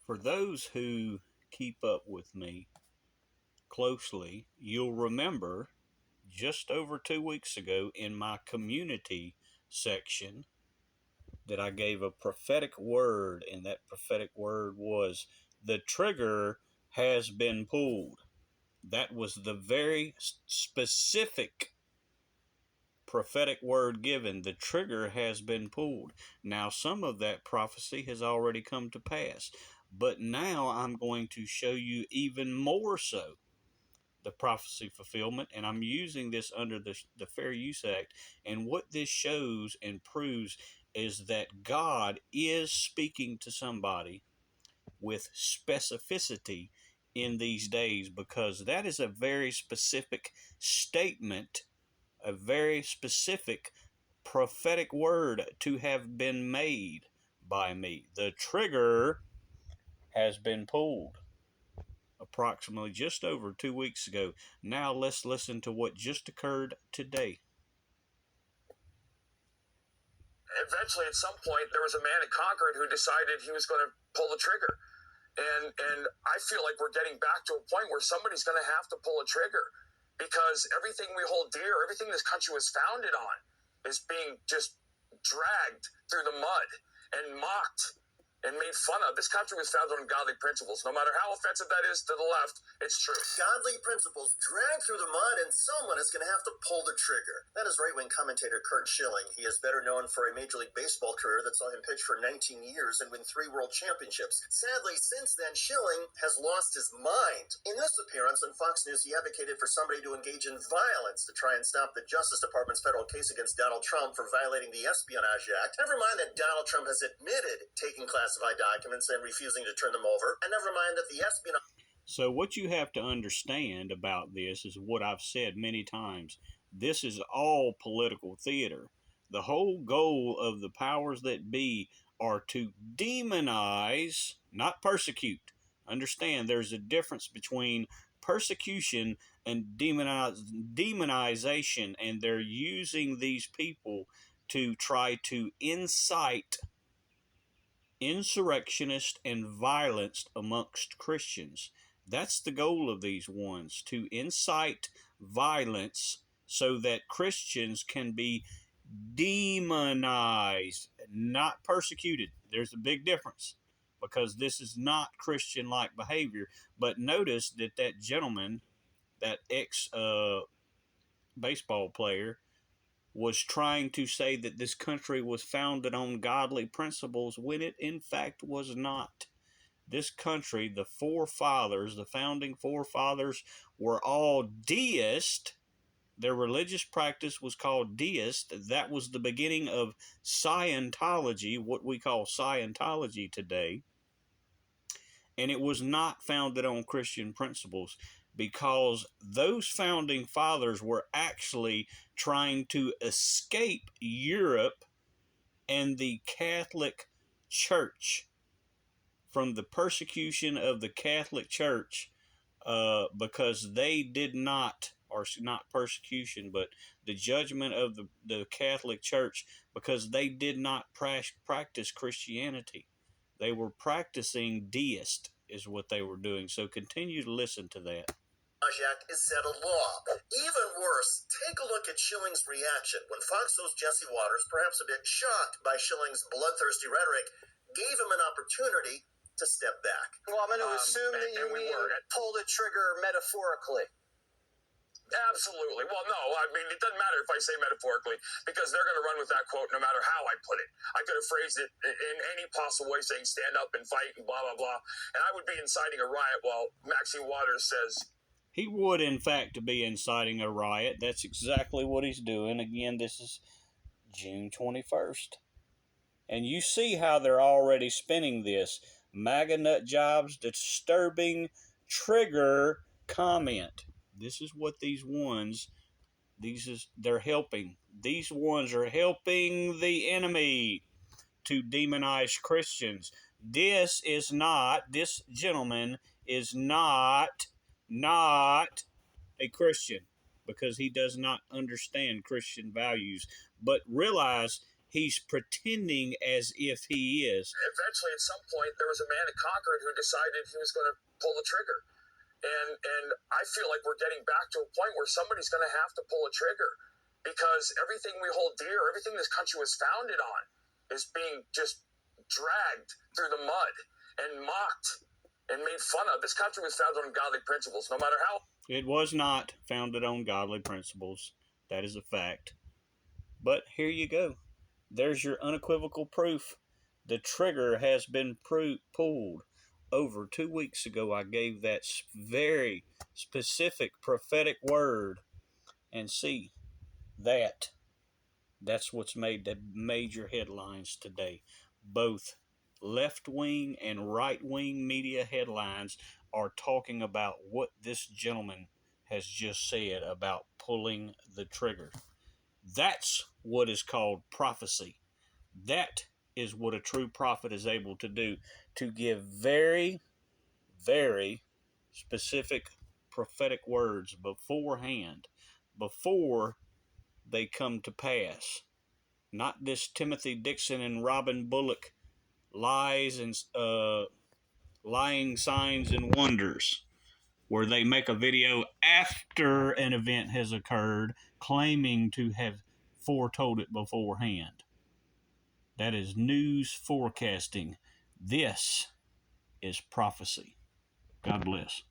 For those who keep up with me closely, you'll remember just over 2 weeks ago in my community section that I gave a prophetic word, and that prophetic word was the trigger has been pulled. That was the very specific prophetic word given. The trigger has been pulled. Now, some of that prophecy has already come to pass, but now I'm going to show you even more so the prophecy fulfillment, and I'm using this under the Fair Use Act. And what this shows and proves is that God is speaking to somebody with specificity in these days, because that is a very specific statement, a very specific prophetic word to have been made by me. The trigger has been pulled approximately just over 2 weeks ago. Now let's listen to what just occurred today. Eventually, at some point, there was a man at Concord who decided he was going to pull the trigger. And I feel like we're getting back to a point where somebody's going to have to pull a trigger, because everything we hold dear, everything this country was founded on, is being just dragged through the mud and mocked and made fun of. This country was founded on godly principles. No matter how offensive that is to the left, it's true. Godly principles dragged through the mud, and someone is going to have to pull the trigger. That is right-wing commentator Curt Schilling. He is better known for a Major League Baseball career that saw him pitch for 19 years and win 3 world championships. Sadly, since then, Schilling has lost his mind. In this appearance on Fox News, he advocated for somebody to engage in violence to try and stop the Justice Department's federal case against Donald Trump for violating the Espionage Act. Never mind that Donald Trump has admitted taking classified documents and refusing to turn them over, and never mind that the espionage. So what you have to understand about this is what I've said many times. This is all political theater. The whole goal of the powers that be are to demonize, not persecute. Understand, there's a difference between persecution and demonization, and they're using these people to try to incite insurrectionist and violence amongst Christians. That's the goal of these ones, to incite violence so that Christians can be demonized, not persecuted. There's a big difference, because this is not Christian-like behavior. But notice that that gentleman, that ex-baseball player, was trying to say that this country was founded on godly principles when it in fact was not. This country, the forefathers, the founding forefathers, were all deist. Their religious practice was called deist. That was the beginning of Scientology, what we call Scientology today. And it was not founded on Christian principles, because those founding fathers were actually trying to escape Europe and the Catholic Church from the persecution of the Catholic Church, because they did not, or not persecution, but the judgment of the Catholic Church, because they did not practice Christianity. They were practicing deist, is what they were doing. So continue to listen to that. Act is settled law. Even worse, take a look at Schilling's reaction when Fox host Jesse Waters, perhaps a bit shocked by Schilling's bloodthirsty rhetoric, gave him an opportunity to step back. Well, I'm going to assume that you mean pull the trigger metaphorically. Absolutely. Well, no, I mean, it doesn't matter if I say metaphorically, because they're going to run with that quote no matter how I put it. I could have phrased it in any possible way, saying stand up and fight and blah, blah, blah. And I would be inciting a riot while Maxine Waters says... He would, in fact, be inciting a riot. That's exactly what he's doing. Again, this is June 21st. And you see how they're already spinning this. MAGA nut jobs, disturbing trigger comment. This is what they're helping. These ones are helping the enemy to demonize Christians. This gentleman is not a Christian, because he does not understand Christian values. But realize He's pretending as if he is. Eventually, at some point, there was a man in Concord who decided he was going to pull the trigger. And I feel like we're getting back to a point where somebody's going to have to pull a trigger, because everything we hold dear, everything this country was founded on, is being just dragged through the mud and mocked and made fun of. This country was founded on godly principles, no matter how. It was not founded on godly principles. That is a fact. But here you go. There's your unequivocal proof. The trigger has been pulled. Over 2 weeks ago, I gave that very specific prophetic word. And see, that's what's made the major headlines today. Both left-wing and right-wing media headlines are talking about what this gentleman has just said about pulling the trigger. That's what is called prophecy. That is what a true prophet is able to do, to give very, very specific prophetic words beforehand, before they come to pass. Not this Timothy Dixon and Robin Bullock lies and lying signs and wonders, where they make a video after an event has occurred, claiming to have foretold it beforehand. That is news forecasting. This is prophecy. God bless.